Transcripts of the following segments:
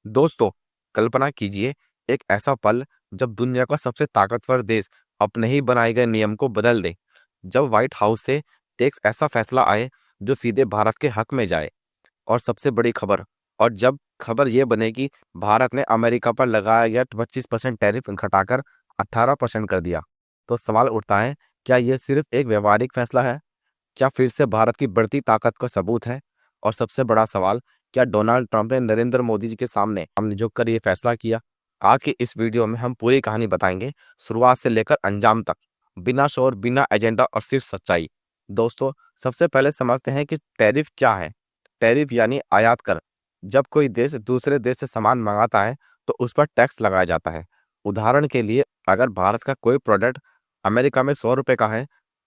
दोस्तों, कल्पना कीजिए एक ऐसा पल जब दुनिया का सबसे ताकतवर देश अपने ही बनाए गए नियम को बदल दे। जब व्हाइट हाउस से एक ऐसा फैसला आए जो सीधे भारत के हक में जाए। और सबसे बड़ी खबर, और जब खबर यह बने कि भारत ने अमेरिका पर लगाया गया 25% टैरिफ घटाकर 18% कर दिया, तो सवाल उठता है, क्या यह सिर्फ एक व्यवहारिक फैसला है? क्या फिर से भारत की बढ़ती ताकत का सबूत है? और सबसे बड़ा सवाल, क्या डोनाल्ड ट्रंप ने नरेंद्र मोदी जी के सामने झुककर ये फैसला किया? आज की इस वीडियो में हम पूरी कहानी बताएंगे, शुरुआत से लेकर अंजाम तक, बिना शोर, बिना एजेंडा और सिर्फ सच्चाई। दोस्तों, सबसे पहले समझते हैं कि टैरिफ क्या है। टैरिफ यानी आयात कर। जब कोई देश दूसरे देश से सामान मंगाता है तो उस पर टैक्स लगाया जाता है। उदाहरण के लिए, अगर भारत का कोई प्रोडक्ट अमेरिका में 100 रुपए का है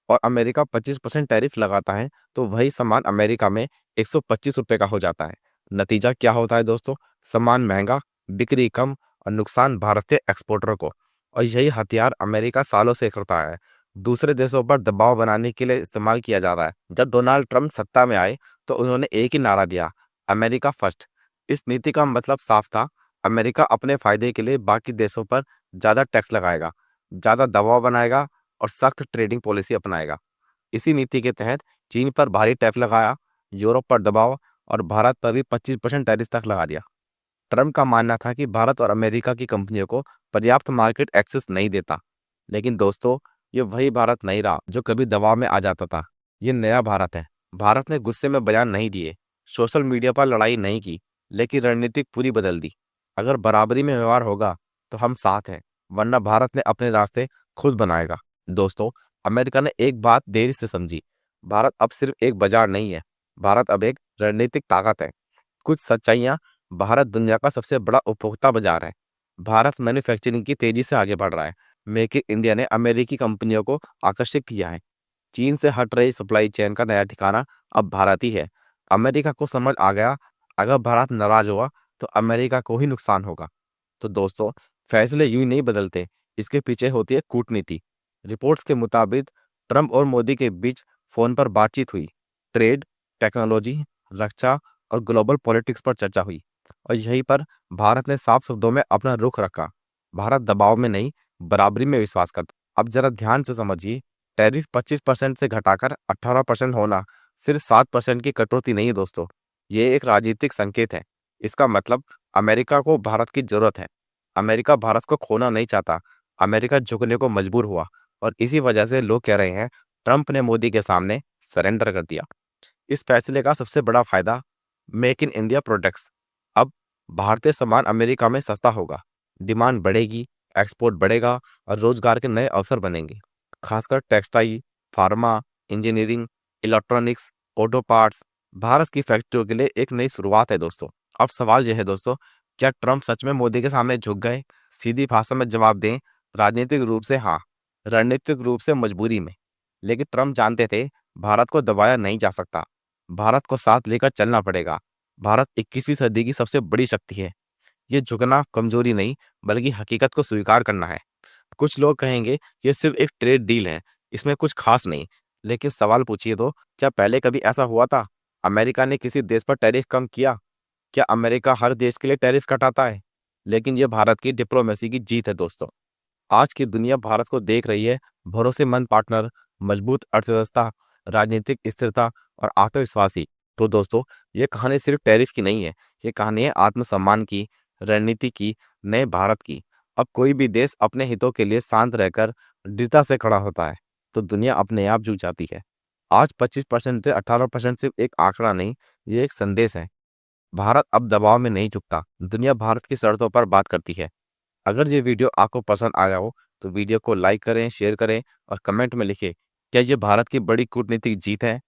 और अमेरिका 25% टैरिफ लगाता है, तो वही सामान अमेरिका में 125 रुपए का हो जाता है। नतीजा क्या होता है दोस्तों? सामान महंगा, बिक्री कम और नुकसान भारतीय एक्सपोर्टर को। और यही हथियार अमेरिका सालों से करता है, दूसरे देशों पर दबाव बनाने के लिए इस्तेमाल किया जा रहा है। जब डोनाल्ड ट्रंप सत्ता में आए तो उन्होंने एक ही नारा दिया, अमेरिका फर्स्ट। इस नीति का मतलब साफ था, अमेरिका अपने फायदे के लिए बाकी देशों पर ज़्यादा टैक्स लगाएगा, ज़्यादा दबाव बनाएगा और सख्त ट्रेडिंग पॉलिसी अपनाएगा। इसी नीति के तहत चीन पर भारी टैरिफ लगाया, यूरोप पर दबाव और भारत पर भी 25% टैरिफ तक लगा दिया। ट्रंप का मानना था कि भारत और अमेरिका की कंपनियों को पर्याप्त मार्केट एक्सेस नहीं देता। लेकिन दोस्तों, ये वही भारत नहीं रहा जो कभी दबाव में आ जाता था। ये नया भारत है। भारत ने गुस्से में बयान नहीं दिए, सोशल मीडिया पर लड़ाई नहीं की, लेकिन रणनीति पूरी बदल दी। अगर बराबरी में व्यवहार होगा तो हम साथ हैं, वरना भारत ने अपने रास्ते खुद बनाएगा। दोस्तों, अमेरिका ने एक बात देर से समझी, भारत अब सिर्फ एक बाजार नहीं है, भारत अब एक रणनीतिक ताकत है। कुछ सच्चाइयाँ, भारत दुनिया का सबसे बड़ा उपभोक्ता बाजार है। भारत मैन्युफैक्चरिंग की तेजी से आगे बढ़ रहा है। मेक इन इंडिया ने अमेरिकी कंपनियों को आकर्षित किया है। चीन से हट रही सप्लाई चेन का नया ठिकाना अब भारत ही है। अमेरिका को समझ आ गया, अगर भारत नाराज हुआ तो अमेरिका को ही नुकसान होगा। तो दोस्तों, फैसले यूं ही नहीं बदलते, इसके पीछे होती है कूटनीति। रिपोर्ट्स के मुताबिक ट्रंप और मोदी के बीच फोन पर बातचीत हुई, ट्रेड, टेक्नोलॉजी, रक्षा और ग्लोबल पॉलिटिक्स पर चर्चा हुई। और यहीं पर भारत ने साफ शब्दों में अपना रुख रखा। भारत दबाव में नहीं, बराबरी में विश्वास करता। अब जरा ध्यान से समझिए, टैरिफ 25% से घटाकर 18% होना सिर्फ 7% की कटौती नहीं है दोस्तों, ये एक राजनीतिक संकेत है। इसका मतलब अमेरिका को भारत की जरूरत है। अमेरिका भारत को खोना नहीं चाहता, अमेरिका झुकने को मजबूर हुआ। और इसी वजह से लोग कह रहे हैं, ट्रंप ने मोदी के सामने सरेंडर कर दिया। इस फैसले का सबसे बड़ा फायदा, मेक इन इंडिया प्रोडक्ट्स। अब भारतीय सामान अमेरिका में सस्ता होगा, डिमांड बढ़ेगी, एक्सपोर्ट बढ़ेगा और रोजगार के नए अवसर बनेंगे। खासकर textile, pharma, engineering, electronics, auto parts, Bharat की फैक्ट्रियों के लिए एक नई शुरुआत है दोस्तों। अब सवाल यह है दोस्तों, क्या ट्रंप सच में मोदी के सामने झुक गए? सीधी भाषा में जवाब दें, राजनीतिक रूप से हाँ, रणनीतिक रूप से मजबूरी में। लेकिन ट्रंप जानते थे, भारत को दबाया नहीं जा सकता, भारत को साथ लेकर चलना पड़ेगा। भारत 21वीं सदी की सबसे बड़ी शक्ति है। ये झुकना कमजोरी नहीं, बल्कि हकीकत को स्वीकार करना है। कुछ लोग कहेंगे ये सिर्फ एक ट्रेड डील है, इसमें कुछ खास नहीं। लेकिन सवाल पूछिए तो, क्या पहले कभी ऐसा हुआ था? अमेरिका ने किसी देश पर टैरिफ कम किया? क्या अमेरिका हर देश के लिए टैरिफ घटाता है? लेकिन यह भारत की डिप्लोमेसी की जीत है दोस्तों। आज की दुनिया भारत को देख रही है, भरोसेमंद पार्टनर, मजबूत अर्थव्यवस्था, राजनीतिक स्थिरता और आत्मविश्वासी। तो दोस्तों, ये कहानी सिर्फ टैरिफ की नहीं है, ये कहानी है आत्मसम्मान की, रणनीति की, नए भारत की। अब कोई भी देश अपने हितों के लिए शांत रहकर दृढ़ता से खड़ा होता है तो दुनिया अपने आप झुक जाती है। आज 25% से 18% सिर्फ एक आंकड़ा नहीं, ये एक संदेश है। भारत अब दबाव में नहीं झुकता, दुनिया भारत की शर्तों पर बात करती है। अगर ये वीडियो आपको पसंद आया हो तो वीडियो को लाइक करें, शेयर करें और कमेंट में लिखें, क्या ये भारत की बड़ी कूटनीतिक जीत है?